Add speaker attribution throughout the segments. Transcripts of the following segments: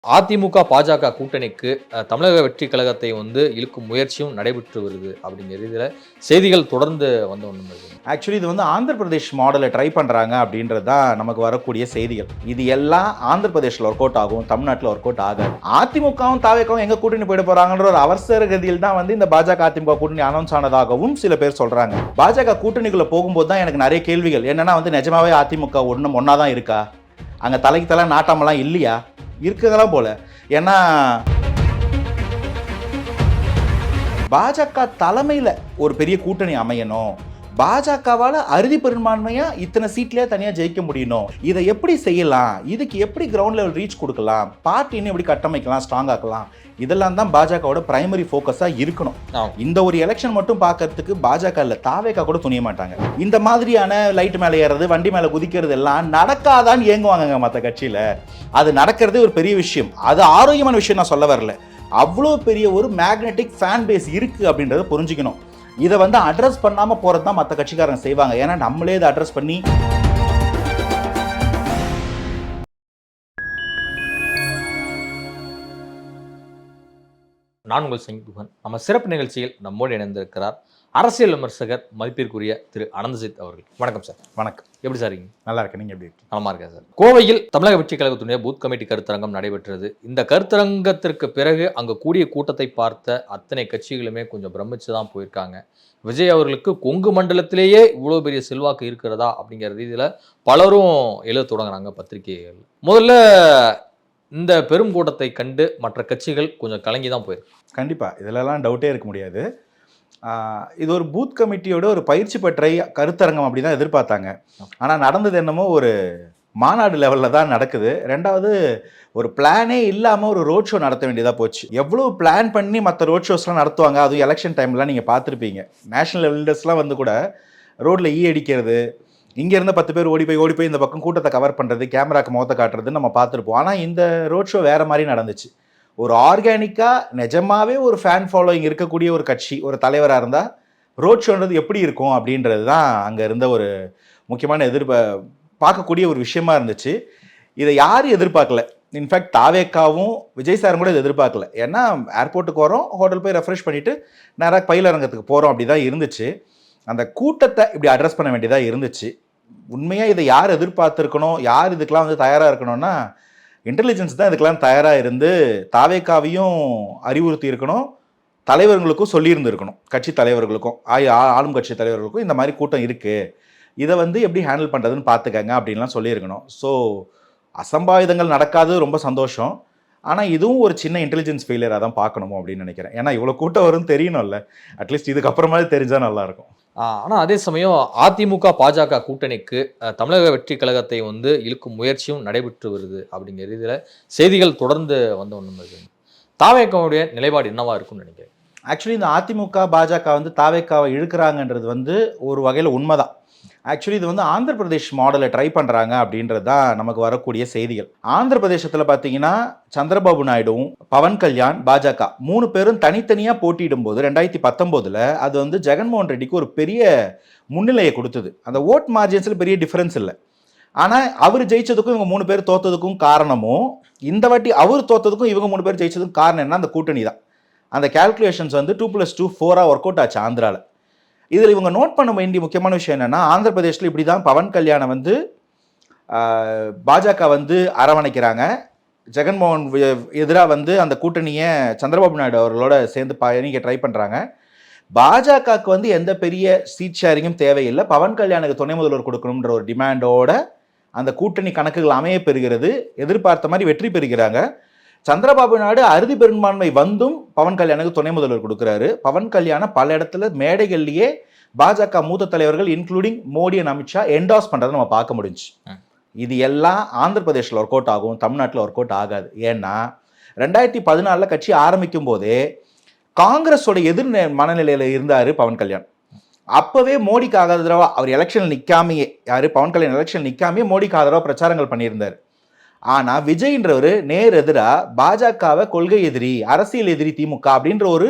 Speaker 1: அதிமுக, பாஜக கூட்டணிக்கு தமிழக வெற்றிக் கழகத்தை இழுக்கும் முயற்சியும் நடைபெற்று வருது அப்படிங்கிற இதில செய்திகள் தொடர்ந்து வந்த ஒண்ணு.
Speaker 2: ஆக்சுவலி இது ஆந்திர பிரதேஷ் மாடலை ட்ரை பண்ணுறாங்க அப்படின்றது தான் நமக்கு வரக்கூடிய செய்திகள். இது எல்லாம் ஆந்திர பிரதேஷில் ஒர்க் அவுட் ஆகும், தமிழ்நாட்டில் ஒர்க் அவுட் ஆகாது. அதிமுகவும் தாவேகவும் எங்கே கூட்டணி போயிட போகிறாங்கன்ற ஒரு அவசர கதியில் தான் இந்த பாஜக அதிமுக கூட்டணி அனௌன்ஸ் ஆனதாகவும் சில பேர் சொல்கிறாங்க. பாஜக கூட்டணிக்குள்ளே போகும்போது தான் எனக்கு நிறைய கேள்விகள். என்னன்னா நிஜமாவே அதிமுக ஒன்றா தான் இருக்கா? அங்கே தலைக்கு தலை நாட்டாமெல்லாம் இல்லையா? இருக்குதெல்லாம் போல. ஏன்னா பாஜக தலைமையில் ஒரு பெரிய கூட்டணி அமையணும், பாஜகவால் அறுதி பெரும்பான்மையா இத்தனை சீட்லயே தனியாக ஜெயிக்க முடியணும், இதை எப்படி செய்யலாம், இதுக்கு எப்படி கிரவுண்ட் லெவல் ரீச் கொடுக்கலாம், பார்ட்டின்னு எப்படி கட்டமைக்கலாம், ஸ்ட்ராங் ஆக்கலாம், இதெல்லாம் தான் பாஜகவோட பிரைமரி ஃபோக்கஸாக இருக்கணும். இந்த ஒரு எலெக்ஷன் மட்டும் பார்க்கறதுக்கு பாஜக இல்லை, தாவேக்கா கூட துணிய மாட்டாங்க. இந்த மாதிரியான லைட் மேலே ஏறது, வண்டி மேலே குதிக்கிறது எல்லாம் நடக்காதான்னு ஏங்குவாங்க மற்ற கட்சியில். அது நடக்கிறதே ஒரு பெரிய விஷயம், அது ஆரோக்கியமான விஷயம் நான் சொல்ல வரல. அவ்வளோ பெரிய ஒரு மேக்னெட்டிக் ஃபேன் பேஸ் இருக்குது அப்படின்றத புரிஞ்சுக்கணும். இதை அட்ரஸ் பண்ணாமல் போகிறது தான் மற்ற கட்சிக்காரங்க செய்வாங்க. ஏன்னா நம்மளே இதை அட்ரஸ் பண்ணி
Speaker 1: நான் உங்கள் செங்குகன். நம்ம சிறப்பு நிகழ்ச்சியில் நம்மோடு இணைந்திருக்கிறார் அரசியல் விமர்சகர் மதிப்பிற்குரிய திரு அனந்தஜித் அவர்கள். வணக்கம் சார்.
Speaker 2: வணக்கம்.
Speaker 1: எப்படி சார் இருக்கீங்க?
Speaker 2: நல்லா இருக்கேன், நீங்கள் எப்படி இருக்கீங்க?
Speaker 1: நலமா இருக்கேன் சார். கோவையில் தமிழக வெற்றிக் கழகத்துடைய பூத் கமிட்டி கருத்தரங்கம் நடைபெற்றது. இந்த கருத்தரங்கத்திற்கு பிறகு அங்கே கூடிய கூட்டத்தை பார்த்த அத்தனை கட்சிகளுமே கொஞ்சம் பிரமிச்சு தான் போயிருக்காங்க. விஜய் அவர்களுக்கு கொங்கு மண்டலத்திலேயே இவ்வளோ பெரிய செல்வாக்கு இருக்கிறதா அப்படிங்கிற ரீதியில் பலரும் எழுத தொடங்குறாங்க பத்திரிகைகள். முதல்ல இந்த பெரும் கூட்டத்தை கண்டு மற்ற கட்சிகள் கொஞ்சம் கலங்கி தான் போயிருக்கு.
Speaker 2: கண்டிப்பாக இதிலெல்லாம் டவுட்டே இருக்க முடியாது. இது ஒரு பூத் கமிட்டியோட ஒரு பயிற்சி பெற்ற கருத்தரங்கம் அப்படி தான் எதிர்பார்த்தாங்க. ஆனால் நடந்தது என்னமோ ஒரு மாநாடு லெவலில் தான் நடக்குது. ரெண்டாவது ஒரு பிளானே இல்லாமல் ஒரு ரோட் ஷோ நடத்த வேண்டியதாக போச்சு. எவ்வளோ பிளான் பண்ணி மற்ற ரோட் ஷோஸ்லாம் நடத்துவாங்க, அதுவும் எலெக்ஷன் டைம்லாம் நீங்கள் பார்த்துருப்பீங்க. நேஷனல் லீடர்ஸ்லாம் கூட ரோட்டில் அடிக்கிறது, இங்கேருந்து 10 பேர் ஓடி போய் இந்த பக்கம் கூட்டத்தை கவர் பண்ணுறது, கேமராக்கு முகத்தை காட்டுறது நம்ம பார்த்துருப்போம். ஆனால் இந்த ரோட் ஷோ வேறு மாதிரி நடந்துச்சு. ஒரு ஆர்கானிக்காக நிஜமாவே ஒரு ஃபேன் ஃபாலோயிங் இருக்கக்கூடிய ஒரு கட்சி, ஒரு தலைவராக இருந்தால் ரோட் ஷோன்றது எப்படி இருக்கும் அப்படின்றது தான் அங்கே இருந்த ஒரு முக்கியமான பார்க்கக்கூடிய ஒரு விஷயமா இருந்துச்சு. இதை யாரும் எதிர்பார்க்கல. இன்ஃபேக்ட் தாவேக்காவும் விஜய் சாரும் கூட இதை எதிர்பார்க்கல. ஏன்னா ஏர்போர்ட்டுக்கு வரோம், ஹோட்டல் போய் ரெஃப்ரெஷ் பண்ணிவிட்டு நேராக பயிலரங்கத்துக்கு போகிறோம், அப்படி தான் இருந்துச்சு. அந்த கூட்டத்தை இப்படி அட்ரஸ் பண்ண வேண்டியதாக இருந்துச்சு. உண்மையாக இதை யார் எதிர்பார்த்துருக்கணும், யார் இதுக்கெலாம் தயாராக இருக்கணும்னா இன்டெலிஜென்ஸ் தான் இதுக்கெல்லாம் தயாராக இருந்து தாவேக்காவையும் அறிவுறுத்தி இருக்கணும், தலைவர்களுக்கும் சொல்லியிருந்துருக்கணும், கட்சி தலைவர்களுக்கும் ஆளும் கட்சி தலைவர்களுக்கும் இந்த மாதிரி கூட்டம் இருக்குது, இதை எப்படி ஹேண்டில் பண்ணுறதுன்னு பார்த்துக்கங்க அப்படின்லாம் சொல்லியிருக்கணும். ஸோ அசம்பாவிதங்கள் நடக்காது, ரொம்ப சந்தோஷம். ஆனால் இதுவும் ஒரு சின்ன இன்டெலிஜென்ஸ் ஃபெயிலியராக தான் பார்க்கணுமோ அப்படின்னு நினைக்கிறேன். ஏன்னா இவ்வளோ கூட்டம் வரும்னு தெரியணும்ல, அட்லீஸ்ட் இதுக்கப்புறமா தெரிஞ்சால் நல்லாயிருக்கும்.
Speaker 1: ஆனால் அதே சமயம் அதிமுக, பாஜக கூட்டணிக்கு தமிழக வெற்றிக் கழகத்தை இழுக்கும் முயற்சியும் நடைபெற்று வருது அப்படிங்கிற இதில் செய்திகள் தொடர்ந்து வந்த ஒன்று. தாவேக்காவுடைய நிலைப்பாடு என்னவா இருக்கும்னு நினைக்கிறேன்.
Speaker 2: ஆக்சுவலி இந்த அதிமுக பாஜக தாவேக்காவை இழுக்கிறாங்கன்றது ஒரு வகையில் உண்மைதான். ஆக்சுவலி இது ஆந்திர பிரதேஷ் மாடலை ட்ரை பண்ணுறாங்க அப்படின்றது தான் நமக்கு வரக்கூடிய செய்திகள். ஆந்திர பிரதேசத்தில் பார்த்தீங்கன்னா சந்திரபாபு நாயுடுவும் பவன் கல்யாண் பாஜக 3 பேரும் தனித்தனியாக போட்டியிடும் போது 2019 அது ஜெகன்மோகன் ரெட்டிக்கு ஒரு பெரிய முன்னிலையை கொடுத்தது. அந்த ஓட் மார்ஜின்ஸில் பெரிய டிஃப்ரென்ஸ் இல்லை. ஆனால் அவர் ஜெயிச்சதுக்கும் இவங்க 3 பேர் தோத்ததுக்கும் காரணமும், இந்த வாட்டி அவர் தோத்ததுக்கும் இவங்க 3 பேர் ஜெயிச்சதுக்கும் காரணம் என்ன, அந்த கூட்டணி தான். அந்த கேல்குலேஷன்ஸ் 2+2 4 ஒர்க் அவுட் ஆச்சு ஆந்திராவில். இதில் இவங்க நோட் பண்ண வேண்டிய முக்கியமான விஷயம் என்னென்னா, ஆந்திர பிரதேஷில் இப்படி தான் பவன் கல்யாணை பாஜக அரவணைக்கிறாங்க. ஜெகன்மோகன் எதிராக அந்த கூட்டணியை சந்திரபாபு நாயுடு அவர்களோட சேர்ந்து பயணிக்க ட்ரை பண்ணுறாங்க. பாஜகவுக்கு எந்த பெரிய சீட் ஷேரிங்கும் தேவையில்லை, பவன் கல்யாணுக்கு துணை முதல்வர் கொடுக்கணுன்ற ஒரு டிமாண்டோட அந்த கூட்டணி கணக்குகள் அமைய பெறுகிறது. எதிர்பார்த்த மாதிரி வெற்றி பெறுகிறாங்க. சந்திரபாபு நாயுடு அறுதி பெரும்பான்மை வந்தும் பவன் கல்யாணுக்கு துணை முதல்வர் கொடுக்குறாரு. பவன் கல்யாண பல இடத்துல மேடைகள்லேயே பாஜக மூத்த தலைவர்கள் இன்க்ளூடிங் மோடி அண்ட் அமித்ஷா என்டாஸ் பண்ணுறதை நம்ம பார்க்க முடிஞ்சு. இது எல்லாம் ஆந்திர பிரதேஷில் ஒர்க் அவுட் ஆகும், தமிழ்நாட்டில் ஒர்க் அவுட் ஆகாது. ஏன்னா 2014 கட்சி ஆரம்பிக்கும் போதே காங்கிரஸோட எதிர் மனநிலையில் இருந்தார் பவன் கல்யாண். அப்போவே மோடிக்கு ஆதரவாக அவர் எலெக்ஷனில் நிற்காமையே, பவன் கல்யாண் எலெக்ஷன் நிற்காமையே மோடிக்கு ஆதரவாக பிரச்சாரங்கள் பண்ணியிருந்தார். ஆனால் விஜய்ன்றவர் நேர் எதிராக பாஜகவை கொள்கை எதிரி, அரசியல் எதிரி திமுக அப்படின்ற ஒரு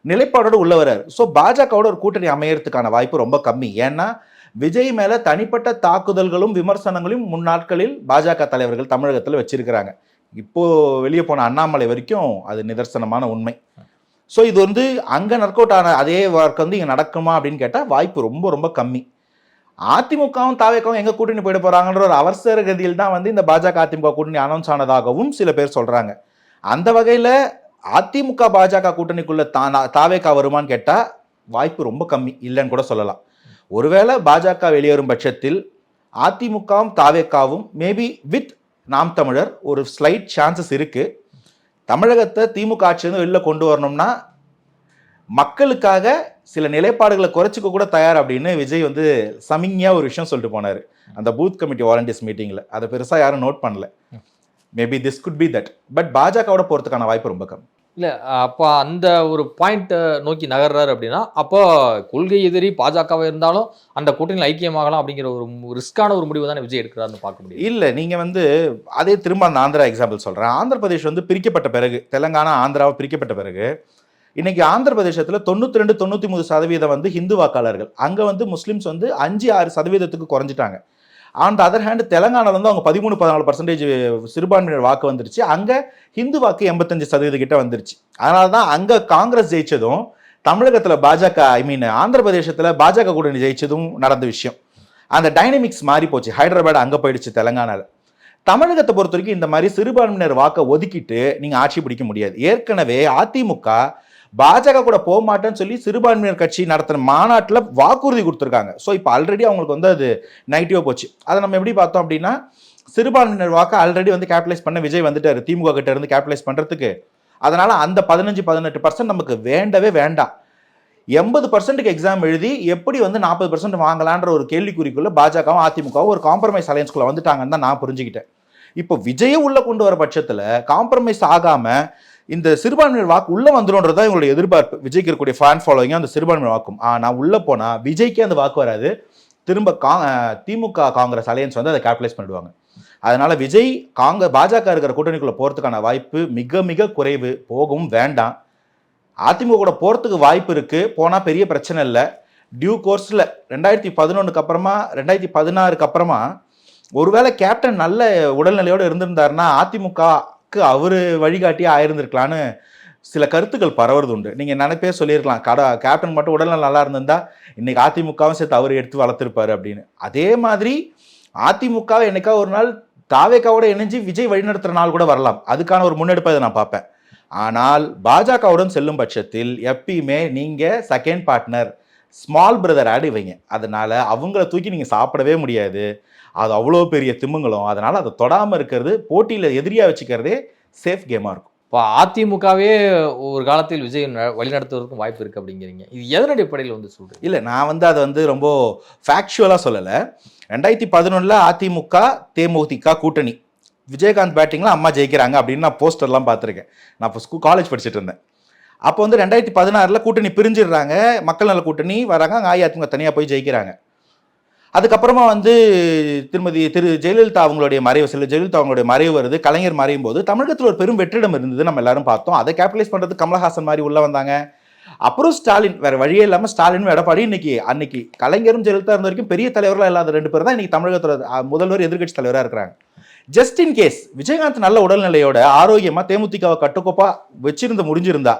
Speaker 2: நிலைப்பாடோடு உள்ள வர்றார். ஸோ பாஜகவோட ஒரு கூட்டணி அமையறதுக்கான வாய்ப்பு ரொம்ப கம்மி. ஏன்னா விஜய் மேலே தனிப்பட்ட தாக்குதல்களும் விமர்சனங்களும் முன்னாட்களில் பாஜக தலைவர்கள் தமிழகத்தில் வச்சிருக்கிறாங்க. இப்போ வெளியே போன அண்ணாமலை வரைக்கும் அது நிதர்சனமான உண்மை. ஸோ இது வந்து அங்கே ஒர்க் அவுட் ஆன அதே ஒர்க் வந்து இங்கே நடக்குமா அப்படின்னு கேட்டால் வாய்ப்பு ரொம்ப ரொம்ப கம்மி. அதிமுகவும் தாவேக்காவும் எங்க கூட்டணி போயிட போறாங்கன்ற ஒரு அவசர கதியில் தான் வந்து இந்த பாஜக அதிமுக கூட்டணி அனௌன்ஸ் ஆனதாகவும் சில பேர் சொல்றாங்க. அந்த வகையில அதிமுக பாஜக கூட்டணிக்குள்ள தாவேக்கா வருமான்னு கேட்டா வாய்ப்பு ரொம்ப கம்மி, இல்லைன்னு கூட சொல்லலாம். ஒருவேளை பாஜக வெளியேறும் பட்சத்தில் அதிமுகவும் தாவேக்காவும் மேபி வித் நாம் தமிழர் ஒரு ஸ்லைட் சான்சஸ் இருக்கு. தமிழகத்தை திமுக ஆட்சியிலிருந்து வெளில கொண்டு வரணும்னா மக்களுக்காக சில நிலைப்பாடுகளை குறைச்சிக்க கூட தயார் அப்படின்னு விஜய் வந்து சமிங்யா ஒரு விஷயம் சொல்லிட்டு போனார் அந்த பூத் கமிட்டி வாலண்டியர்ஸ் மீட்டிங்ல. அதை பெருசா யாரும் நோட் பண்ணல. Maybe this could be that. But பாஜகவோட போறதுக்கான வாய்ப்பு ரொம்ப கம்மி.
Speaker 1: இல்லை, அப்போ அந்த ஒரு பாயிண்ட்டை நோக்கி நகர்றாரு அப்படின்னா அப்போ கொள்கை எதிரி பாஜகவாக இருந்தாலும் அந்த கூட்டணியில் ஐக்கியமாகலாம் அப்படிங்கிற ஒரு ரிஸ்கான ஒரு முடிவு தானே விஜய் எடுக்கிறாருன்னு பார்க்க முடியும்.
Speaker 2: இல்லை, நீங்கள் வந்து அதே திரும்ப அந்த ஆந்திரா எக்ஸாம்பிள் சொல்கிறேன். ஆந்திர பிரதேஷ் வந்து பிரிக்கப்பட்ட பிறகு, தெலங்கானா ஆந்திராவை பிரிக்கப்பட்ட பிறகு இன்னைக்கு ஆந்திர பிரதேசத்தில் 92-93% வந்து ஹிந்து வாக்காளர்கள். அங்கே வந்து முஸ்லிம்ஸ் வந்து 5-6% குறைஞ்சிட்டாங்க. ஆன் த அதர் ஹேண்ட் தெலங்கானால வந்து அவங்க 13-14% சிறுபான்மையினர் வாக்கு வந்துருச்சு. அங்கே ஹிந்து வாக்கு 85% கிட்ட வந்துருச்சு. அதனால தான் அங்கே காங்கிரஸ் ஜெயிச்சதும் தமிழகத்தில் பாஜக ஆந்திர பிரதேசத்தில் பாஜக கூட்டணி ஜெயிச்சதும் நடந்த விஷயம். அந்த டைனமிக்ஸ் மாறி போச்சு. ஹைதராபாத் அங்கே போயிடுச்சு தெலங்கானாவில். தமிழகத்தை பொறுத்த வரைக்கும் இந்த மாதிரி சிறுபான்மையினர் வாக்கை ஒதுக்கிட்டு நீங்கள் ஆட்சி பிடிக்க முடியாது. ஏற்கனவே அதிமுக பாஜக கூட போக மாட்டேன்னு சொல்லி சிறுபான்மையினர் கட்சி நடத்தின மாநாட்டில் வாக்குறுதி கொடுத்துருக்காங்க. ஸோ இப்போ ஆல்ரெடி அவங்களுக்கு வந்து அது நெகட்டிவாக போச்சு. அதை நம்ம எப்படி பார்த்தோம் அப்படின்னா, சிறுபான்மையினர் வாக்கை ஆல்ரெடி வந்து கேபிட்டலைஸ் பண்ண விஜய் வந்துட்டாரு திமுக கிட்ட இருந்து கேபிட்டலைஸ் பண்ணுறதுக்கு. அதனால அந்த 15-18% நமக்கு வேண்டவே வேண்டாம். 80%க்கு எக்ஸாம் எழுதி எப்படி வந்து 40% வாங்கலான்ற ஒரு கேள்விக்குறிக்குள்ள பாஜகவும் அதிமுகவும் ஒரு காம்ப்ரமைஸ் அலையன்ஸ்குள்ள வந்துட்டாங்கன்னு தான் நான் புரிஞ்சுக்கிட்டேன். இப்போ விஜயை உள்ள கொண்டு வர பட்சத்தில் காம்ப்ரமைஸ் ஆகாம இந்த சிறுபான்மையினர் வாக்கு உள்ள வந்துடும்ன்றதா இவங்களுடைய எதிர்பார்ப்பு. விஜய்க்கு இருக்கக்கூடிய ஃபேன் ஃபாலோவிங் அந்த சிறுபான்மையினர் வாக்கும். நான் உள்ள போனா விஜய்க்கே அந்த வாக்கு வராது. திரும்ப திமுக காங்கிரஸ் அலையன்ஸ் வந்து அதை கேபிட்டலைஸ் பண்ணிடுவாங்க. அதனால விஜய் பாஜக இருக்கிற கூட்டணிக்குள்ள போறதுக்கான வாய்ப்பு மிக மிக குறைவு. போகவும் வேண்டாம். அதிமுக கூட போறதுக்கு வாய்ப்பு இருக்கு. போனா பெரிய பிரச்சனை இல்லை. டியூ கோர்ஸ்ல 2011 அப்புறமா 2016 அப்புறமா ஒருவேளை கேப்டன் நல்ல உடல்நிலையோடு இருந்திருந்தாருன்னா அதிமுகக்கு அவரு வழிகாட்டியா ஆயிருந்திருக்கலான்னு சில கருத்துக்கள் பரவுறது உண்டு. நீங்க நினைப்பே சொல்லியிருக்கலாம், கேப்டன் மட்டும் உடல்நலம் நல்லா இருந்திருந்தா இன்னைக்கு அதிமுகவும் சேர்த்து அவர் எடுத்து வளர்த்திருப்பாரு அப்படின்னு. அதே மாதிரி அதிமுகவை என்னைக்கா ஒரு நாள் தாவேக்காவோட இணைஞ்சு விஜய் வழிநடத்துற நாள் கூட வரலாம். அதுக்கான ஒரு முன்னெடுப்பை நான் பார்ப்பேன். ஆனால் பாஜகவுடன் செல்லும் பட்சத்தில் எப்பயுமே நீங்க செகண்ட் பார்ட்னர், ஸ்மால் பிரதர் ஆடு வைங்க. அதனால அவங்கள தூக்கி நீங்க சாப்பிடவே முடியாது. அது அவ்வளோ பெரிய திமுங்களும். அதனால அதை தொடாமல் இருக்கிறது, போட்டியில் எதிரியாக வச்சுக்கிறதே சேஃப் கேமாக இருக்கும்.
Speaker 1: இப்போ அதிமுகவே ஒரு காலத்தில் விஜய் வழிநடத்துவதற்கும் வாய்ப்பு இருக்குது அப்படிங்கிறீங்க. இது எதன் அடிப்படையில் வந்து சொல்கிறேன்?
Speaker 2: இல்லை, நான் வந்து அதை வந்து ரொம்ப ஃபேக்சுவலாக சொல்லலை. 2011 அதிமுக தேமுதிக கூட்டணி, விஜயகாந்த் பேட்டிங்கில் அம்மா ஜெயிக்கிறாங்க அப்படின்னு நான் போஸ்டர்லாம் பார்த்துருக்கேன். நான் இப்போ காலேஜ் படிச்சுட்டு இருந்தேன். அப்போ வந்து 2016 கூட்டணி பிரிஞ்சிடுறாங்க, மக்கள் நல கூட்டணி வராங்க, அதிமுக தனியாக போய் ஜெயிக்கிறாங்க. அதுக்கப்புறமா வந்து திரு ஜெயலலிதா அவங்களுடைய மறைவு, ஜெயலலிதா அவங்களுடைய மறைவு வருது. கலைஞர் மறையும் போது தமிழகத்தில் ஒரு பெரும் வெற்றிடம் இருந்தது, நம்ம எல்லாரும் பார்த்தோம். அதை கேபிட்டலைஸ் பண்ணுறது கமலஹாசன் மாதிரி உள்ள வந்தாங்க. அப்புறம் ஸ்டாலின், வேற வழியே இல்லாமல் ஸ்டாலின் எடப்பாடி, அன்னைக்கு கலைஞரும் ஜெயலலிதா இருந்த வரைக்கும் பெரிய தலைவர்களாக இல்லாத 2 பேர் தான் இன்னைக்கு தமிழகத்தோட முதல்வர் எதிர்கட்சி தலைவராக இருக்கிறாங்க. ஜஸ்ட் இன் கேஸ் விஜயகாந்த் நல்ல உடல்நிலையோட ஆரோக்கியமா தேமுதிகவை கட்டுக்கோப்பா வச்சிருந்த முடிஞ்சிருந்தா,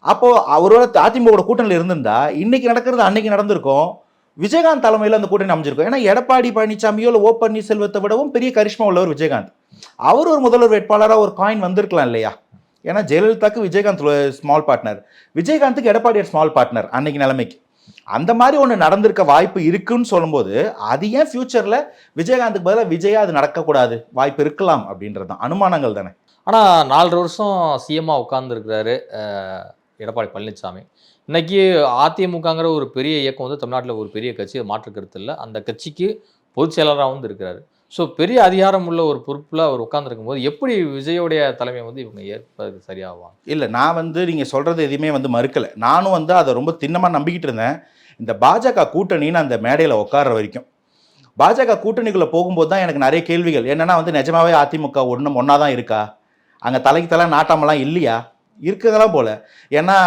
Speaker 2: அப்போ அவரோட அதிமுக கூட்டணியில் இருந்திருந்தா இன்னைக்கு நடக்கிறது அன்னைக்கு நடந்திருக்கும். விஜயகாந்த் தலைமையில் அந்த கூட்டணி அமைஞ்சிருக்கும். ஏன்னா எடப்பாடி பழனிசாமியோ இல்லை ஓ பன்னீர்செல்வத்தை விடவும் பெரிய கரிஷ்மா உள்ளவர் விஜயகாந்த். அவர் ஒரு முதல்வர் வேட்பாளராக ஒரு காயின் வந்திருக்கலாம் இல்லையா? ஏன்னா ஜெயலலிதாக்கு விஜயகாந்த் ஸ்மால் பார்ட்னர், விஜயகாந்துக்கு எடப்பாடி ஸ்மால் பார்ட்னர் அன்னைக்கு நிலைமைக்கு. அந்த மாதிரி ஒன்று நடந்திருக்க வாய்ப்பு இருக்குன்னு சொல்லும்போது அது ஏன் ஃபியூச்சரில் விஜயகாந்துக்கு பதிலாக விஜயா அது நடக்கக்கூடாது, வாய்ப்பு இருக்கலாம் அப்படின்றது தான் அனுமானங்கள் தானே.
Speaker 1: ஆனால் 4 வருஷம் சிஎம்மாக உட்கார்ந்துருக்கிறாரு எடப்பாடி பழனிசாமி. இன்னைக்கு அதிமுகங்கிற ஒரு பெரிய இயக்கம் வந்து தமிழ்நாட்டில் ஒரு பெரிய கட்சி, மாற்று கருத்து இல்லை. அந்த கட்சிக்கு பொதுச் செயலராக வந்து இருக்கிறாரு. ஸோ பெரிய அதிகாரம் உள்ள ஒரு பொறுப்பில் அவர் உட்கார்ந்துருக்கும் போது எப்படி விஜயோடைய தலைமை வந்து இவங்க ஏற்பது சரியாகும்?
Speaker 2: இல்லை, நான் வந்து நீங்கள் சொல்கிறது எதுவுமே வந்து மறுக்கலை. நானும் வந்து அதை ரொம்ப திண்ணமாக நம்பிக்கிட்டு இருந்தேன். இந்த பாஜக கூட்டணின்னு அந்த மேடையில் உட்கார்ற வரைக்கும், பாஜக கூட்டணிக்குள்ளே போகும்போது தான் எனக்கு நிறைய கேள்விகள். என்னென்னா வந்து நிஜமாவே அதிமுக ஒன்றா தான் இருக்கா? அங்கே தலைக்கு தலை நாட்டாமெல்லாம் இல்லையா? இருக்குதெல்லாம் போல. ஏன்னா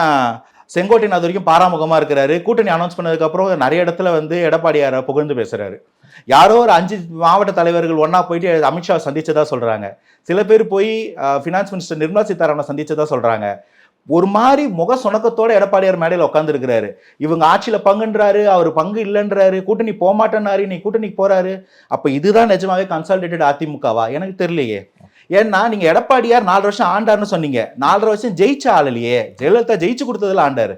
Speaker 2: செங்கோட்டையன் அது வரைக்கும் பாராமுகமாக இருக்கிறாரு. கூட்டணி அனௌன்ஸ் பண்ணதுக்கப்புறம் நிறைய இடத்துல வந்து எடப்பாடியாரை புகழ்ந்து பேசுகிறாரு. யாரோ ஒரு 5 மாவட்ட தலைவர்கள் ஒன்றா போயிட்டு அமித்ஷா சந்திச்சதா சொல்கிறாங்க. சில பேர் போய் ஃபினான்ஸ் மினிஸ்டர் நிர்மலா சீதாராமனை சந்திச்சதா சொல்கிறாங்க. ஒரு மாதிரி முக சுணக்கத்தோட எடப்பாடியார் மேடையில் உட்காந்துருக்கிறாரு. இவங்க ஆட்சியில் பங்குன்றாரு, அவர் பங்கு இல்லைன்றாரு, கூட்டணி போகமாட்டேன்னாரு, நீ கூட்டணிக்கு போறாரு. அப்போ இதுதான் நிஜமாவே கன்சாலிடேட்டட் அதிமுகவா? எனக்கு தெரியலையே. ஏன்னா நீங்க எடப்பாடியார் 4 வருஷம் ஆண்டாருன்னு சொன்னீங்க, 4.5 வருஷம் ஜெயிச்ச ஆளலையே. ஜெயலலிதா ஜெயிச்சு கொடுத்ததுல ஆண்டாரு.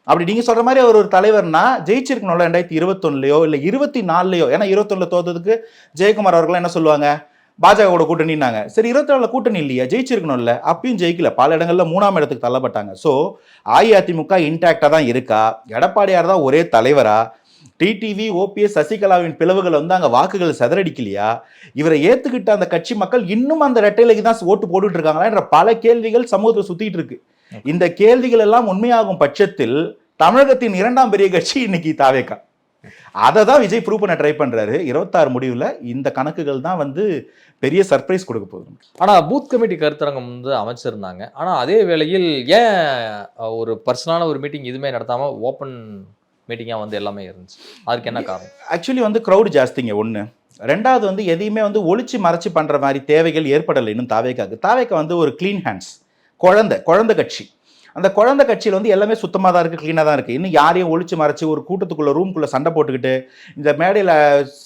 Speaker 2: அப்படி நீங்க சொல்ற மாதிரி அவர் ஒரு தலைவர்னா ஜெயிச்சிருக்கணும்ல 2021லயோ இல்லை 24லயோ. ஏன்னா 21 தோத்ததுக்கு ஜெயக்குமார் அவர்கள் என்ன சொல்லுவாங்க, பாஜகவோட கூட்டணினாங்க. சரி 24 கூட்டணி இல்லையா, ஜெயிச்சிருக்கணும்ல. அப்பயும் ஜெயிக்கல, பல இடங்கள்ல 3ஆம் இடத்துக்கு தள்ளப்பட்டாங்க. ஸோ அஇஅதிமுக இன்டாக்டா தான் இருக்கா? எடப்பாடியார் தான் ஒரே தலைவரா? டிடிவி, ஓபிஎஸ், சசிகலாவின் பிளவுகள் அங்கே வாக்குகள் சிதறடிக்கலையா? இவரை ஏத்துக்கிட்ட அந்த கட்சி மக்கள் இன்னும் அந்த ரெட்டைலைக்கு தான் ஓட்டு போட்டுட்டு இருக்காங்களா என்ற பல கேள்விகள் சமூகத்தில் சுத்திட்டு இருக்கு. இந்த கேள்விகள் எல்லாம் உண்மையாகும் பட்சத்தில் தமிழகத்தின் 2ஆம் பெரிய கட்சி இன்னைக்கு தாவேகா. அதை தான் விஜய் ப்ரூவ் பண்ண ட்ரை பண்றாரு. 26 முடிவுல இந்த கணக்குகள் தான் பெரிய சர்ப்ரைஸ் கொடுக்க போகுது.
Speaker 1: ஆனா பூத் கமிட்டி கருத்தரங்கம் அமைச்சிருந்தாங்க. ஆனா அதே வேளையில் ஏன் ஒரு பர்சனலான ஒரு மீட்டிங் எதுவுமே நடத்தாம ஓப்பன் மீட்டிங்காக எல்லாமே இருந்துச்சு? அதுக்கு என்ன காரணம்?
Speaker 2: ஆக்சுவலி க்ரௌட் ஜாஸ்திங்க ஒன்று. ரெண்டாவது எதையுமே ஒளிச்சு மறைச்சு பண்ற மாதிரி தேவைகள் ஏற்படலை இன்னும் தாவேக்காக்கு. தாவேக்கா ஒரு கிளீன் ஹேண்ட்ஸ், குழந்தை கட்சி. அந்த குழந்தை கட்சியில் எல்லாமே சுத்தமாக தான் இருக்குது, க்ளீனாக தான் இருக்குது. இன்னும் யாரையும் ஒழிச்சு மறைச்சு ஒரு கூட்டத்துக்குள்ளே ரூம்குள்ளே சண்டை போட்டுக்கிட்டு இந்த மேடையில்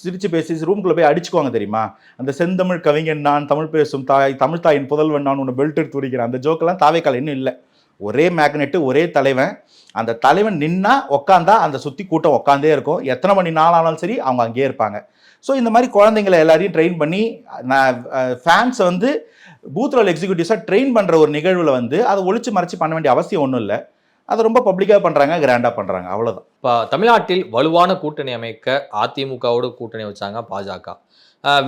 Speaker 2: சிரித்து பேசி ரூம்குள்ளே போய் அடிச்சுக்குவாங்க தெரியுமா? அந்த செந்தமிழ் கவிஞன் நான், தமிழ் பேசும் தாய், தமிழ் தாயின் புதல்வன் நான், உன்னை பெல்ட் எடுத்து துடிக்கிறேன், அந்த ஜோக்கெல்லாம் தாவேக்கால இன்னும் இல்லை. ஒரே மேக்னெட்டு, ஒரே தலைவன். அந்த தலைவன் நின்னா உக்காந்தா அந்த சுற்றி கூட்டம் உக்காந்தே இருக்கும். எத்தனை மணி நாளானாலும் சரி அவங்க அங்கேயே இருப்பாங்க. ஸோ இந்த மாதிரி குழந்தைங்களை எல்லாரையும் ட்ரெயின் பண்ணி ஃபேன்ஸை பூத் லெவல் எக்ஸிக்யூட்டிவ்ஸாக ட்ரெயின் பண்ணுற ஒரு நிகழ்வில் அதை ஒழிச்சு மறைச்சு பண்ண வேண்டிய அவசியம் ஒன்றும் இல்லை. அதை ரொம்ப பப்ளிக்காக பண்ணுறாங்க, கிராண்டாக பண்ணுறாங்க, அவ்வளோதான்.
Speaker 1: இப்போ தமிழ்நாட்டில் வலுவான கூட்டணி அமைக்க அதிமுகவோட கூட்டணி வச்சாங்க பாஜக.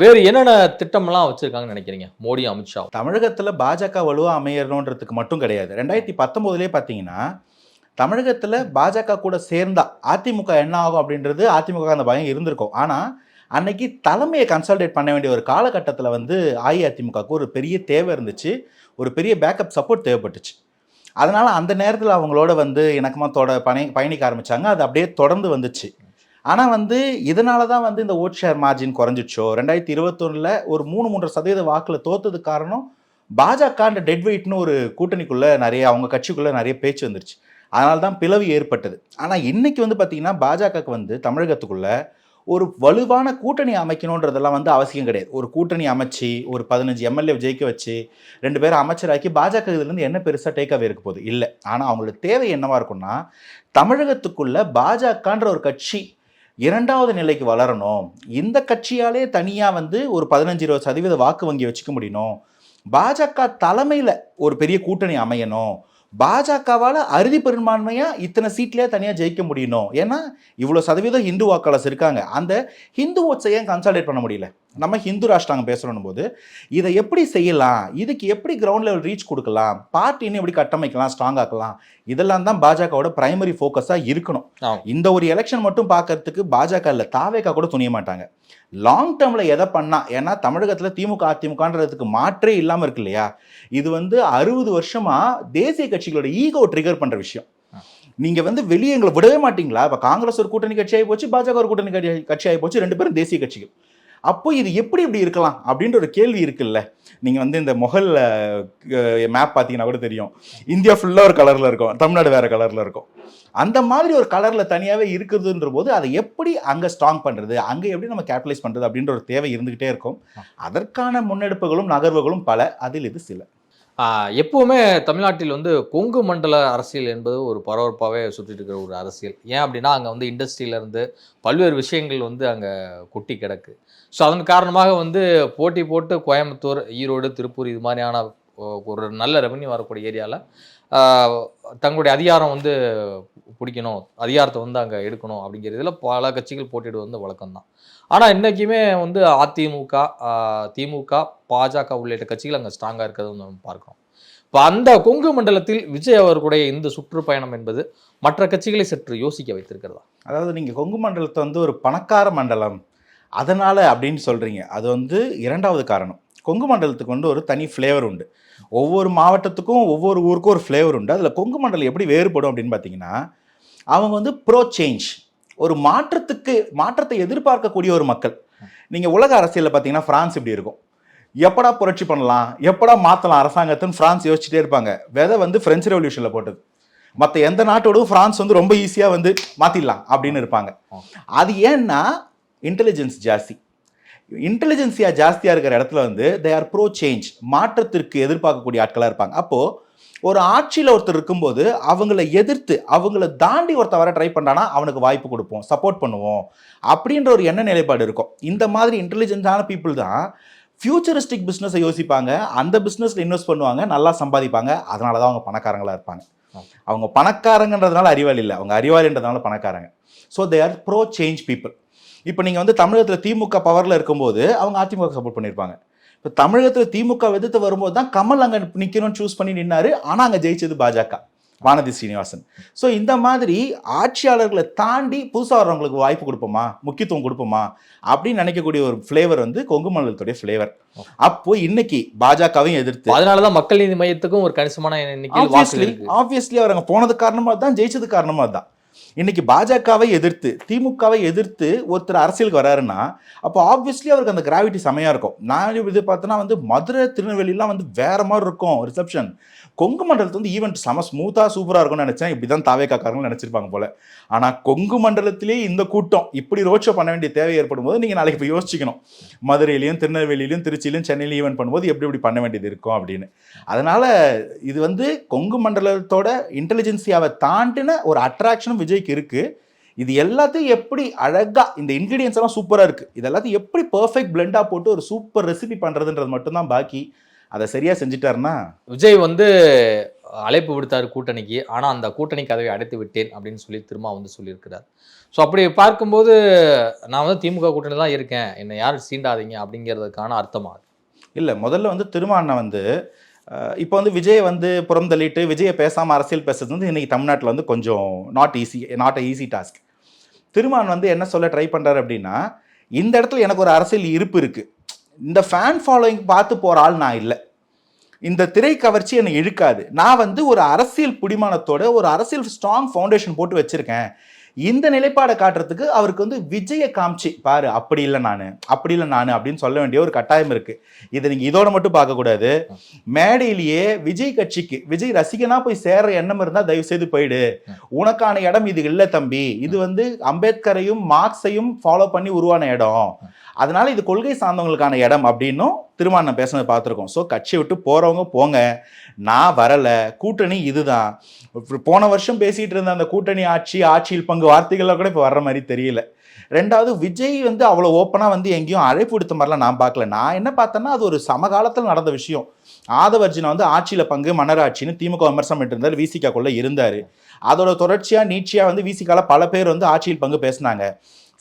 Speaker 1: வேறு என்னென்ன திட்டம்லாம் வச்சுருக்காங்கன்னு நினைக்கிறீங்க மோடி, அமித்ஷா?
Speaker 2: தமிழகத்தில் பாஜக வலுவாக அமையணுன்றதுக்கு மட்டும் கிடையாது. 2019 பார்த்தீங்கன்னா தமிழகத்தில் பாஜக கூட சேர்ந்தா அதிமுக என்ன ஆகும் அப்படின்றது அதிமுக அந்த பயம் இருந்திருக்கும். ஆனால் அன்னைக்கு தலைமையை கன்சால்டேட் பண்ண வேண்டிய ஒரு காலகட்டத்தில் அஇஅதிமுகவுக்கு ஒரு பெரிய தேவை இருந்துச்சு, ஒரு பெரிய பேக்கப் சப்போர்ட் தேவைப்பட்டுச்சு. அதனால் அந்த நேரத்தில் அவங்களோட இணக்கமாக பயணிக்க ஆரம்பித்தாங்க. அது அப்படியே தொடர்ந்து வந்துச்சு. ஆனால் இதனால தான் இந்த ஓட் ஷேர் மார்ஜின் குறைஞ்சிச்சோ. 2021 ஒரு 3-3% வாக்கில் தோத்ததுக்கு காரணம் பாஜகன்ற டெட் வெயிட்னு ஒரு கூட்டணிக்குள்ளே அவங்க கட்சிக்குள்ளே நிறைய பேச்சு வந்துருச்சு. அதனால தான் பிளவு ஏற்பட்டது. ஆனால் இன்னைக்கு பார்த்தீங்கன்னா பாஜகவுக்கு தமிழகத்துக்குள்ளே ஒரு வலுவான கூட்டணி அமைக்கணுன்றதெல்லாம் அவசியம் கிடையாது. ஒரு கூட்டணி அமைச்சு ஒரு 15 எம்எல்ஏ ஜெயிக்க வச்சு 2 பேரும் அமைச்சராக்கி பாஜக இதுலேருந்து என்ன பெருசாக டேக்காவே இருக்க போகுது இல்லை. ஆனால் அவங்களோட தேவை என்னவா இருக்கும்னா, தமிழகத்துக்குள்ள பாஜகன்ற ஒரு கட்சி 2வது நிலைக்கு வளரணும். இந்த கட்சியாலே தனியாக ஒரு 15-20% வாக்கு வங்கி வச்சுக்க முடியணும். பாஜக தலைமையில் ஒரு பெரிய கூட்டணி அமையணும். பாஜகவால் அறுதி பெரும்பான்மையாக இத்தனை சீட்லேயே தனியாக ஜெயிக்க முடியணும். ஏன்னா இவ்வளோ சதவீதம் ஹிந்து வாக்காளர்ஸ் இருக்காங்க. அந்த ஹிந்து ஓட்ஸை ஏன் கன்சால்டேட் பண்ண முடியல? நம்ம ஹிந்து ராஷ்டிராங்க பேசுகிறோம் போது இதை எப்படி செய்யலாம், இதுக்கு எப்படி கிரவுண்ட் லெவல் ரீச் கொடுக்கலாம், பார்ட்டின்னு எப்படி கட்டமைக்கலாம், ஸ்ட்ராங் ஆக்கலாம், இதெல்லாம் தான் பாஜகவோட பிரைமரி ஃபோக்கஸாக இருக்கணும். இந்த ஒரு எலெக்ஷன் மட்டும் பார்க்கறதுக்கு பாஜக இல்லை, தாவேக்கா கூட துணிய மாட்டாங்க. லாங் டேர்மில் எதை பண்ணா, ஏன்னா தமிழகத்தில் திமுக அதிமுகன்றதுக்கு மாற்றே இல்லாமல் இருக்கு இல்லையா? இது 60 வருஷமாக தேசிய கட்சிகளோட ஈகோ ட்ரிகர் பண்ணுற விஷயம். நீங்கள் வெளியே எங்களை விடவே மாட்டீங்களா? இப்போ காங்கிரஸ் ஒரு கூட்டணி கட்சி ஆகி போச்சு, பாஜக ஒரு கூட்டணி கட்சி ஆகி போச்சு, 2 பேரும் தேசிய கட்சிகள். அப்போ இது எப்படி இப்படி இருக்கலாம் அப்படின்ற ஒரு கேள்வி இருக்குல்ல. நீங்கள் இந்த முகல் மேப் பார்த்தீங்கன்னா கூட தெரியும், இந்தியா ஃபுல்லாக ஒரு கலரில் இருக்கும், தமிழ்நாடு வேறு கலரில் இருக்கும். அந்த மாதிரி ஒரு கலரில் தனியாகவே இருக்குதுன்ற போது அதை எப்படி அங்கே ஸ்ட்ராங் பண்ணுறது, அங்கே எப்படி நம்ம கேபிட்டலைஸ் பண்ணுறது அப்படின்ற ஒரு தேவை இருந்துக்கிட்டே இருக்கும். அதற்கான முன்னெடுப்புகளும் நகர்வுகளும் பல, அதில் இது சில.
Speaker 1: எப்போவுமே தமிழ்நாட்டில் கொங்கு மண்டல அரசியல் என்பது ஒரு பரபரப்பாகவே சுற்றிட்டு இருக்கிற ஒரு அரசியல். ஏன் அப்படின்னா அங்கே இண்டஸ்ட்ரியிலேருந்து பல்வேறு விஷயங்கள் அங்கே கொட்டி கிடக்கு. ஸோ அதன் காரணமாக போட்டி போட்டு கோயம்புத்தூர், ஈரோடு, திருப்பூர் இது மாதிரியான ஒரு நல்ல ரெவன்யூ வரக்கூடிய ஏரியாவில் தங்களுடைய அதிகாரம் பிடிக்கணும், அதிகாரத்தை அங்கே எடுக்கணும் அப்படிங்கிறதுல பல கட்சிகள் போட்டியிடுவது வழக்கம்தான். ஆனால் இன்றைக்குமே அதிமுக, திமுக, பாஜக உள்ளிட்ட கட்சிகள் அங்கே ஸ்ட்ராங்காக இருக்கிறது நம்ம பார்க்குறோம். இப்போ அந்த கொங்கு மண்டலத்தில் விஜய் அவர்களுடைய இந்த சுற்றுப்பயணம் என்பது மற்ற கட்சிகளை சற்று யோசிக்க வைத்திருக்கிறதா?
Speaker 2: அதாவது நீங்கள் கொங்கு மண்டலத்தை ஒரு பணக்கார மண்டலம் அதனால் அப்படின்னு சொல்கிறீங்க, அது 2வது காரணம். கொங்கு மண்டலத்துக்கு ஒரு தனி ஃப்ளேவர் உண்டு. ஒவ்வொரு மாவட்டத்துக்கும் ஒவ்வொரு ஊருக்கும் ஒரு ஃப்ளேவர் உண்டு. அதில் கொங்கு மண்டலம் எப்படி வேறுபடும் அப்படின்னு பார்த்தீங்கன்னா, அவங்க ப்ரோ சேஞ்ச், ஒரு மாற்றத்தை எதிர்பார்க்கக்கூடிய ஒரு மக்கள். நீங்க உலக அரசியலில் பார்த்தீங்கன்னா பிரான்ஸ் இப்படி இருக்கும். எப்படா புரட்சி பண்ணலாம், எப்படா மாற்றலாம் அரசாங்கத்துன்னு பிரான்ஸ் யோசிச்சுட்டே இருப்பாங்க. விதை வந்து பிரெஞ்சு ரெவல்யூஷனில் போட்டது. மற்ற எந்த நாட்டோடும் பிரான்ஸ் வந்து ரொம்ப ஈஸியாக வந்து மாற்றிடலாம் அப்படின்னு இருப்பாங்க. அது ஏன்னா இன்டெலிஜென்ஸ் ஜாஸ்தி. இன்டெலிஜென்சியா ஜாஸ்தியாக இருக்கிற இடத்துல வந்து தே ஆர் ப்ரோ சேஞ்ச், மாற்றத்திற்கு எதிர்பார்க்கக்கூடிய ஆட்களாக இருப்பாங்க. அப்போது ஒரு ஆட்சியில் ஒருத்தர் இருக்கும்போது அவங்கள எதிர்த்து அவங்கள தாண்டி ஒருத்தர் வர ட்ரை பண்ணானா அவனுக்கு வாய்ப்பு கொடுப்போம், சப்போர்ட் பண்ணுவோம் அப்படின்ற ஒரு எண்ண நிலைப்பாடு இருக்கும். இந்த மாதிரி இன்டெலிஜென்ஸான பீப்புள் தான் ஃபியூச்சரிஸ்டிக் பிஸ்னஸை யோசிப்பாங்க, அந்த பிஸ்னஸில் இன்வெஸ்ட் பண்ணுவாங்க, நல்லா சம்பாதிப்பாங்க. அதனால தான் அவங்க பணக்காரங்களாக இருப்பாங்க. அவங்க பணக்காரங்கன்றதுனால அறிவாளி இல்லை, அவங்க அறிவாளின்றதுனால பணக்காரங்க. So they are bro change people. இப்போ நீங்கள் வந்து தமிழகத்தில் திமுக பவரில் இருக்கும்போது அவங்க அதிமுக சப்போர்ட் பண்ணியிருப்பாங்க. இப்போ தமிழகத்தில் திமுக எதிர்த்து வரும்போது தான் கமல் அங்கே நிற்கணும்னு சூஸ் பண்ணி நின்னாரு. ஆனால் அங்கே ஜெயிச்சது பாஜக, வானதி ஸ்ரீனிவாசன். ஸோ இந்த மாதிரி ஆட்சியாளர்களை தாண்டி புதுசாக வரவங்களுக்கு வாய்ப்பு கொடுப்போமா, முக்கியத்துவம் கொடுப்போமா அப்படின்னு நினைக்கக்கூடிய ஒரு ஃப்ளேவர் வந்து கொங்கு மண்டலத்துடைய ஃப்ளேவர். அப்போ இன்னைக்கு பாஜகவையும் எதிர்த்து,
Speaker 1: அதனாலதான் மக்கள் நீதி மையத்துக்கும் ஒரு கணிசமான
Speaker 2: ஆப்வியஸ்லி அவர் அங்கே போனது காரணமாக தான், ஜெயிச்சது காரணமாக தான். இன்னைக்கு பாஜகவை எதிர்த்து திமுகவை எதிர்த்து ஒருத்தர் அரசியலுக்கு வராருன்னா அப்போ ஆப்வியஸ்லி அவருக்கு அந்த கிராவிட்டி செமையா இருக்கும். நான் இது பார்த்தோன்னா வந்து மதுரை திருநெல்வேலிலாம் வந்து வேற மாதிரி இருக்கும் ரிசப்ஷன். கொங்கு மண்டலத்தில் வந்து ஈவெண்ட் செம ஸ்மூத்தாக சூப்பராக இருக்கும்னு நினச்சேன். இப்படி தான் தாவேக்காரங்களும் நினச்சிருப்பாங்க போல. ஆனால் கொங்கு மண்டலத்திலே இந்த கூட்டம் இப்படி ரோட் ஷோ பண்ண வேண்டிய தேவை ஏற்படும் போது நீங்கள் நாளைக்கு போய் யோசிக்கணும், மதுரையிலையும் திருநெல்வேலியிலும் திருச்சியிலும் சென்னையிலும் ஈவெண்ட் பண்ணும்போது எப்படி பண்ண வேண்டியது இருக்கும் அப்படின்னு. அதனால் இது வந்து கொங்கு மண்டலத்தோட இன்டெலிஜென்சியாவை தாண்டின ஒரு அட்ராக்ஷனும் விஜய்க்கு இருக்குது. இது எல்லாத்தையும் எப்படி அழகாக, இந்த இன்க்ரீடியன்ஸ் எல்லாம் சூப்பராக இருக்குது, இது எல்லாத்தையும் எப்படி பர்ஃபெக்ட் பிளெண்டாக போட்டு ஒரு சூப்பர் ரெசிபி பண்ணுறதுன்றது மட்டும்தான் பாக்கி. அதை சரியாக செஞ்சுட்டாருன்னா
Speaker 1: விஜய் வந்து அழைப்பு விடுத்தார் கூட்டணிக்கு. ஆனால் அந்த கூட்டணி கதவை அடைத்து விட்டேன் அப்படின்னு சொல்லி திரும்ப வந்து சொல்லியிருக்கிறார். ஸோ அப்படி பார்க்கும்போது நான் வந்து திமுக கூட்டணி தான் இருக்கேன், என்னை யாரும் சீண்டாதீங்க அப்படிங்கிறதுக்கான அர்த்தமாக
Speaker 2: இல்லை. முதல்ல வந்து திருமாவளவன் வந்து இப்போ வந்து விஜய் வந்து புறம் தள்ளிட்டு விஜயை பேசாமல் அரசியல் பேசுறது வந்து இன்றைக்கி தமிழ்நாட்டில் வந்து கொஞ்சம் நாட் ஈஸி டாஸ்க். திருமாவளவன் வந்து என்ன சொல்ல ட்ரை பண்ணுறாரு அப்படின்னா, இந்த இடத்துல எனக்கு ஒரு அரசியல் இருப்பு இருக்குது, இந்த ஃபேன் ஃபாலோயிங் பார்த்து போகிற ஆள் நான் இல்லை, இந்த திரை கவர்ச்சி என்னை இழுக்காது, நான் வந்து ஒரு அரசியல் பிடிமானத்தோட ஒரு அரசியல் ஸ்ட்ராங் ஃபவுண்டேஷன் போட்டு வச்சுருக்கேன். இந்த நிலைப்பாடை காட்டுறதுக்கு அவருக்கு வந்து விஜயை காமிச்சு பாரு அப்படி இல்லை நான் அப்படின்னு சொல்ல வேண்டிய ஒரு கட்டாயம் இருக்குது. இதை நீங்கள் இதோட மட்டும் பார்க்கக்கூடாது. மேடையிலேயே விஜய் கட்சிக்கு விஜய் ரசிகனா போய் சேர்ற எண்ணம் இருந்தால் தயவு செய்து போயிடு, உனக்கான இடம் இது இல்லை தம்பி, இது வந்து அம்பேத்கரையும் மார்க்ஸையும் ஃபாலோ பண்ணி உருவான இடம், அதனால இது கொள்கை சார்ந்தவங்களுக்கான இடம் அப்படின்னும் திருமாவளவன் பேசுனதை பார்த்துருக்கோம். ஸோ கட்சியை விட்டு போகிறவங்க போங்க, நான் வரலை, கூட்டணி இதுதான். போன வருஷம் பேசிகிட்டு இருந்த அந்த கூட்டணி ஆட்சியில் பங்கு வார்த்தைகள்லாம் கூட இப்போ வர்ற மாதிரி தெரியல. ரெண்டாவது விஜய் வந்து அவ்வளோ ஓப்பனாக வந்து எங்கேயும் அழைப்பு கொடுத்த மாதிரிலாம் நான் பார்க்கல. நான் என்ன பார்த்தேன்னா அது ஒரு சமகாலத்தில் நடந்த விஷயம். ஆதவர்ஜினா வந்து ஆட்சியில் பங்கு மன்னராட்சின்னு திமுக விமர்சனம் இருந்தார், விசிகாக்குள்ளே இருந்தார். அதோட தொடர்ச்சியாக நீட்சியாக வந்து விசிகால பல பேர் வந்து ஆட்சியில் பங்கு பேசினாங்க.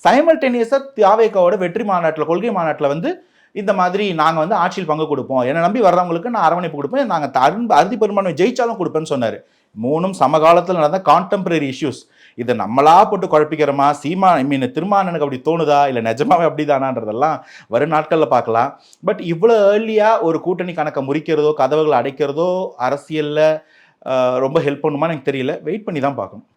Speaker 2: சைமல்டேனியஸாக தாவேக்காவோட வெற்றி மாநாட்டில் கொள்கை மாநாட்டில் வந்து இந்த மாதிரி நாங்கள் வந்து ஆட்சியில் பங்கு கொடுப்போம், என்னை நம்பி வர்றவங்களுக்கு நான் அரவணைப்பு கொடுப்பேன், நாங்கள் அறுதி பெரும்பான்மை ஜெயிச்சாலும் கொடுப்பேன்னு சொன்னார். மூணும் சமகாலத்தில் நடந்த கான்டெம்பரரி இஷ்யூஸ். இதை நம்மளா போட்டு குழப்பிக்கிறோமா, திருமாவளவனுக்கு அப்படி தோணுதா இல்லை நிஜமாவே அப்படிதானான்றதெல்லாம் வரும் நாட்களில் பார்க்கலாம். பட் இவ்வளோ ஏர்லியாக ஒரு கூட்டணி கணக்கை முறிக்கிறதோ கதவுகளை அடைக்கிறதோ அரசியலில் ரொம்ப ஹெல்ப் பண்ணுமான்னு எனக்கு தெரியல, வெயிட் பண்ணி தான் பார்க்கணும்.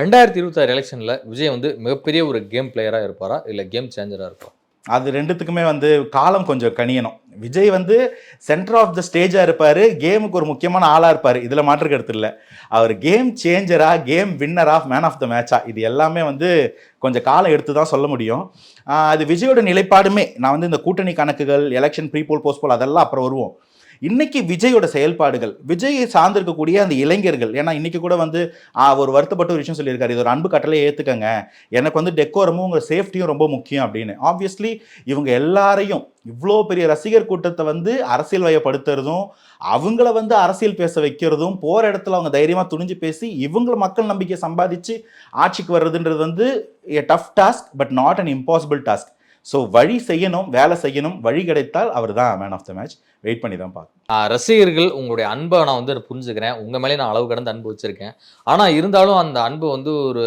Speaker 1: 2026 எலெக்ஷனில் விஜய் வந்து மிகப்பெரிய ஒரு கேம் பிளேயராக இருப்பாரா இல்லை கேம் சேஞ்சராக இருப்பாரா?
Speaker 2: அது ரெண்டுத்துக்குமே வந்து காலம் கொஞ்சம் கணியணும். விஜய் வந்து சென்டர் ஆஃப் த ஸ்டேஜாக இருப்பார், கேமுக்கு ஒரு முக்கியமான ஆளாக இருப்பார், இதில் மாற்று கருத்து இல்லை. அவர் கேம் சேஞ்சரா, கேம் வின்னரா, மேன் ஆஃப் த மேட்சா, இது எல்லாமே வந்து கொஞ்சம் காலம் எடுத்து தான் சொல்ல முடியும். அது விஜயோட நிலைப்பாடுமே. நான் வந்து இந்த கூட்டணி கணக்குகள், எலெக்ஷன் ப்ரீபோல் போஸ்ட்போல் அதெல்லாம் அப்புறம் வருவோம். இன்னைக்கு விஜயோட செயல்பாடுகள், விஜயை சார்ந்திருக்கக்கூடிய அந்த இளைஞர்கள், ஏன்னா இன்னைக்கு கூட வந்து ஒரு வருத்தப்பட்ட ஒரு விஷயம் சொல்லியிருக்காரு, இது ஒரு அன்பு கட்டளை ஏற்றுக்கங்க, எனக்கு வந்து டெக்கோரமும் உங்கள் சேஃப்டியும் ரொம்ப முக்கியம் அப்படின்னு. ஆப்வியஸ்லி இவங்க எல்லாரையும் இவ்வளோ பெரிய ரசிகர் கூட்டத்தை வந்து அரசியல் வயப்படுத்துறதும் அவங்கள வந்து அரசியல் பேச வைக்கிறதும் போகிற இடத்துல அவங்க தைரியமாக துணிஞ்சு பேசி இவங்களை மக்கள் நம்பிக்கை சம்பாதிச்சு ஆட்சிக்கு வர்றதுன்றது வந்து a tough task, but not an impossible task. So வழி செய்யணும், வேலை செய்யணும், வழி கிடைத்தால் அவர் தான் man of the match. Wait பண்ணி தான் பார்க்கணும்.
Speaker 1: ரசிகர்கள் உங்களுடைய அன்பை நான் வந்து புரிஞ்சுக்கிறேன், உங்கள் மேலே நான் அளவு கடந்து அன்பு வச்சுருக்கேன். ஆனால் இருந்தாலும் அந்த அன்பு வந்து ஒரு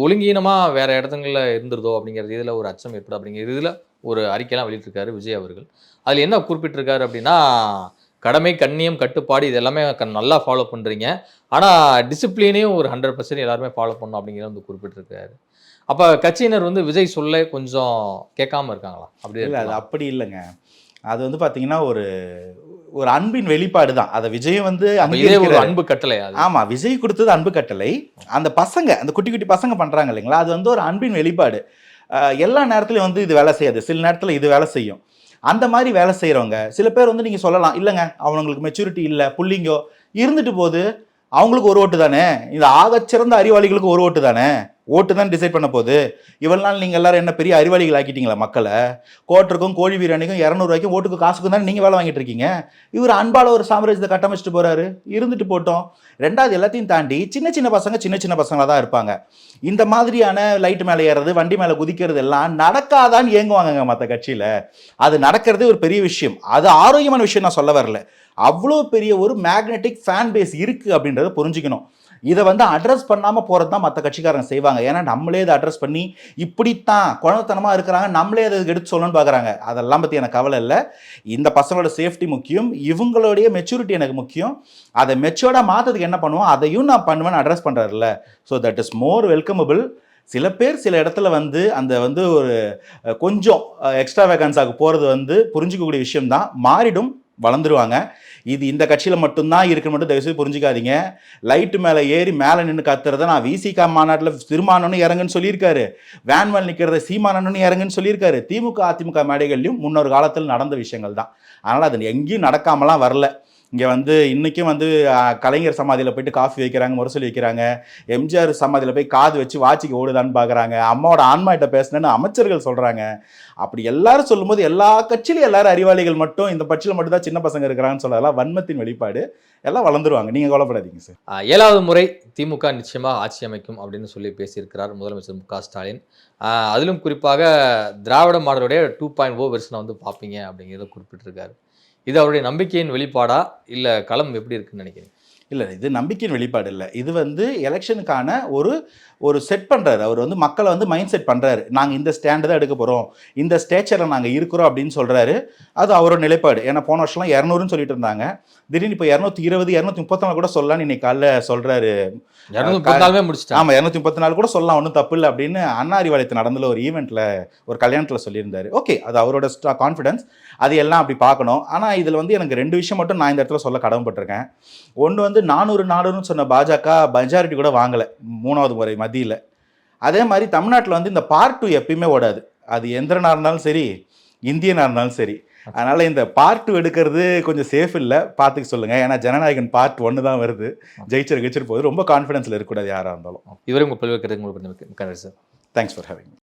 Speaker 1: ஒழுங்கீனமாக வேறு இடத்துங்களில் இருந்துருதோ அப்படிங்கிறது இதில் ஒரு அச்சம் ஏற்படும் அப்படிங்கிற இதில் ஒரு அறிக்கையெல்லாம் வெளியிட்டிருக்காரு விஜய் அவர்கள். அதில் என்ன குறிப்பிட்டிருக்காரு அப்படின்னா, கடமை, கண்ணியம், கட்டுப்பாடு இது எல்லாமே நல்லா ஃபாலோ பண்றீங்க. ஆனா டிசிப்ளினையும் ஒரு 100% எல்லாருமே ஃபாலோ பண்ணணும் அப்படிங்கிறத வந்து குறிப்பிட்டிருக்காரு. அப்ப கட்சியினர் வந்து விஜய் சொல்ல கொஞ்சம் கேட்காம இருக்காங்களா? அப்படி
Speaker 2: இல்லை, அது அப்படி இல்லைங்க. அது வந்து பார்த்தீங்கன்னா ஒரு ஒரு அன்பின் வெளிப்பாடு தான். அதை விஜயும் வந்து
Speaker 1: இதே ஒரு
Speaker 2: அங்கீகரிக்கிறாரு.
Speaker 1: அன்பு கட்டளை அது.
Speaker 2: ஆமா, விஜய் கொடுத்தது அன்பு கட்டளை. அந்த பசங்க, அந்த குட்டி குட்டி பசங்க பண்றாங்க இல்லைங்களா, அது வந்து ஒரு அன்பின் வெளிப்பாடு. எல்லா நேரத்துலையும் வந்து இது வேலை செய்யாது, சில நேரத்தில் இது வேலை செய்யும். அந்த மாதிரி வேலை செய்கிறவங்க சில பேர் வந்து நீங்கள் சொல்லலாம், இல்லைங்க அவங்களுக்கு மெச்சூரிட்டி இல்லை, புள்ளிங்கோ இருந்துட்டு போது, அவங்களுக்கு ஒரு ஓட்டு தானே, இந்த ஆகச்சிறந்த அறிவாளிகளுக்கு ஒரு ஓட்டு தானே, ஓட்டு தான் டிசைட் பண்ண போகுது. இவ்வளவு நாள் நீங்கள் எல்லாரும் என்ன பெரிய அறிவாளிகள் ஆக்கிட்டீங்களா மக்களை? கோட்டருக்கும் கோழி வீரணிக்கும் 200 ரூபாய்க்கும் ஓட்டுக்கு காசுக்கும் தானே நீங்கள் வேலை வாங்கிட்டு இருக்கீங்க. இவர் அன்பால ஒரு சாம்ராஜ்யத்தை கட்டமைச்சிட்டு போறாரு, இருந்துட்டு போட்டோம். ரெண்டாவது, எல்லாத்தையும் தாண்டி சின்ன சின்ன பசங்க சின்ன சின்ன பசங்களாக தான் இருப்பாங்க. இந்த மாதிரியான லைட் மேலே ஏறது, வண்டி மேலே குதிக்கிறது எல்லாம் நடக்காதான்னு ஏங்குவாங்க மற்ற கட்சியில். அது நடக்கிறதே ஒரு பெரிய விஷயம். அது ஆரோக்கியமான விஷயம் நான் சொல்ல வரல. அவ்வளோ பெரிய ஒரு மேக்னெட்டிக் ஃபேன் பேஸ் இருக்குது அப்படின்றத புரிஞ்சுக்கணும். இதை வந்து அட்ரஸ் பண்ணாமல் போகிறது தான் மற்ற கட்சிக்காரங்க செய்வாங்க. ஏன்னா நம்மளே இதை அட்ரஸ் பண்ணி இப்படித்தான் குழந்தைத்தனமாக இருக்கிறாங்க, நம்மளே அதை எடுத்து சொல்லணும்னு பார்க்குறாங்க. அதெல்லாம் பற்றி எனக்கு கவலை இல்லை. இந்த பசங்களோட சேஃப்டி முக்கியம், இவங்களுடைய மெச்சூரிட்டி எனக்கு முக்கியம். அதை மெச்சூர்டாக மாற்றதுக்கு என்ன பண்ணுவோம் அதையும் நான் பண்ணுவேன்னு அட்ரஸ் பண்ணுறாருல்ல. So that is more welcomable. சில பேர் சில இடத்துல வந்து அந்த வந்து ஒரு கொஞ்சம் எக்ஸ்ட்ரா வேகன்ஸாக போகிறது வந்து புரிஞ்சிக்கக்கூடிய விஷயம்தான். மாறிடும், வளர்ந்துருவாங்க. இது இந்த கட்சியில் மட்டும்தான் இருக்குன்னு மட்டும் தயவுசெய்து புரிஞ்சுக்காதீங்க. லைட்டு மேலே ஏறி மேலே நின்று கத்துறத நான் விசிகா மாநாட்டில் திருமானன்னு இறங்குன்னு சொல்லியிருக்காரு, வேன் மேல் நிற்கிறத சீமானன்னு இறங்குன்னு சொல்லியிருக்காரு. திமுக அதிமுக மேடைகள்லையும் முன்னொரு காலத்தில் நடந்த விஷயங்கள் தான். அதனால் அது எங்கேயும் நடக்காமலாம் வரல. இங்கே வந்து இன்றைக்கும் வந்து கலைஞர் சமாதியில் போயிட்டு காஃபி வைக்கிறாங்க, முரசொலி வைக்கிறாங்க. எம்ஜிஆர் சமாதியில் போய் காது வச்சு வாட்சிக்கு ஓடுதான்னு பார்க்குறாங்க. அம்மாவோட ஆன்மாட்ட பேசினேன்னு அமைச்சர்கள் சொல்கிறாங்க. அப்படி எல்லாரும் சொல்லும்போது எல்லா கட்சியிலும் எல்லாரும் அறிவாளிகள் மட்டும் இந்த பட்சியில் மட்டும் தான் சின்ன பசங்க இருக்கிறாங்கன்னு சொல்லலாம். வன்மத்தின் வெளிப்பாடு. எல்லாம் வளர்ந்துருவாங்க, நீங்கள் கவலைப்படாதீங்க சார்.
Speaker 1: 7வது முறை திமுக நிச்சயமாக ஆட்சி அமைக்கும் அப்படின்னு சொல்லி பேசியிருக்கிறார் முதலமைச்சர் மு.க. ஸ்டாலின். அதிலும் குறிப்பாக திராவிட மாடலுடைய 2.0 வெர்ஷனை வந்து பார்ப்பீங்க அப்படிங்கிறத குறிப்பிட்டிருக்காரு. இது அவருடைய நம்பிக்கையின் வெளிப்பாடா இல்லை களம் எப்படி இருக்குன்னு நினைக்கிறீங்க?
Speaker 2: இல்லை, இது நம்பிக்கையின் வெளிப்பாடு இல்லை. இது வந்து எலெக்ஷனுக்கான ஒரு செட் பண்ணுறாரு. அவர் வந்து மக்களை வந்து மைண்ட் செட் பண்ணுறாரு. நாங்கள் இந்த ஸ்டாண்டு தான் எடுக்க போகிறோம், இந்த ஸ்டேச்சரில் நாங்கள் இருக்கிறோம் அப்படின்னு சொல்கிறாரு. அது அவரோட நிலைப்பாடு. ஏன்னா போன வருஷம்லாம் 200ன்னு சொல்லிட்டு இருந்தாங்க, திடீர்னு இப்போ 220 234 கூட சொல்லலாம்னு இன்னைக்கு காலைல சொல்கிறாரு.
Speaker 1: 234 முடிச்சிட்டாங்க.
Speaker 2: ஆமாம், 234 கூட சொல்லலாம், ஒன்றும் தப்பு இல்லை அப்படின்னு அண்ணா அறிவாலயத்தில் நடந்துள்ள ஒரு ஈவெண்ட்டில் ஒரு கல்யாணத்தில் சொல்லியிருந்தாரு. ஓகே, அது அவரோட கான்ஃபிடன்ஸ், அது எல்லாம் அப்படி பார்க்கணும். ஆனால் இதில் வந்து எனக்கு 2 விஷயம் மட்டும் நான் இந்த இடத்துல சொல்ல கடமைப்பட்டிருக்கேன். ஒன்று வந்து 400 சொன்ன பாஜக மெஜாரிட்டி கூட வாங்கலை 3வது முறை மத்தியில். அதே மாதிரி தமிழ்நாட்டில் வந்து இந்த பார்ட் 2 எப்பயுமே ஓடாது. அது எந்திரனாக இருந்தாலும் சரி, இந்தியனாக இருந்தாலும் சரி. அதனால் இந்த பார்ட் 2 எடுக்கிறது கொஞ்சம் சேஃப் இல்லை, பார்த்துக்க சொல்லுங்கள். ஏன்னா ஜனநாயகன் பார்ட் 1 தான் வருது. ஜெயிச்சிட்டு போது ரொம்ப கான்ஃபிடன்ஸில் இருக்கக்கூடாது யாராக இருந்தாலும்.
Speaker 1: இதுவரை உங்கள் பல்வேறு கருத்துக்கள் உங்களுக்கு மிக்க நன்றி சார்.
Speaker 2: Thanks for having.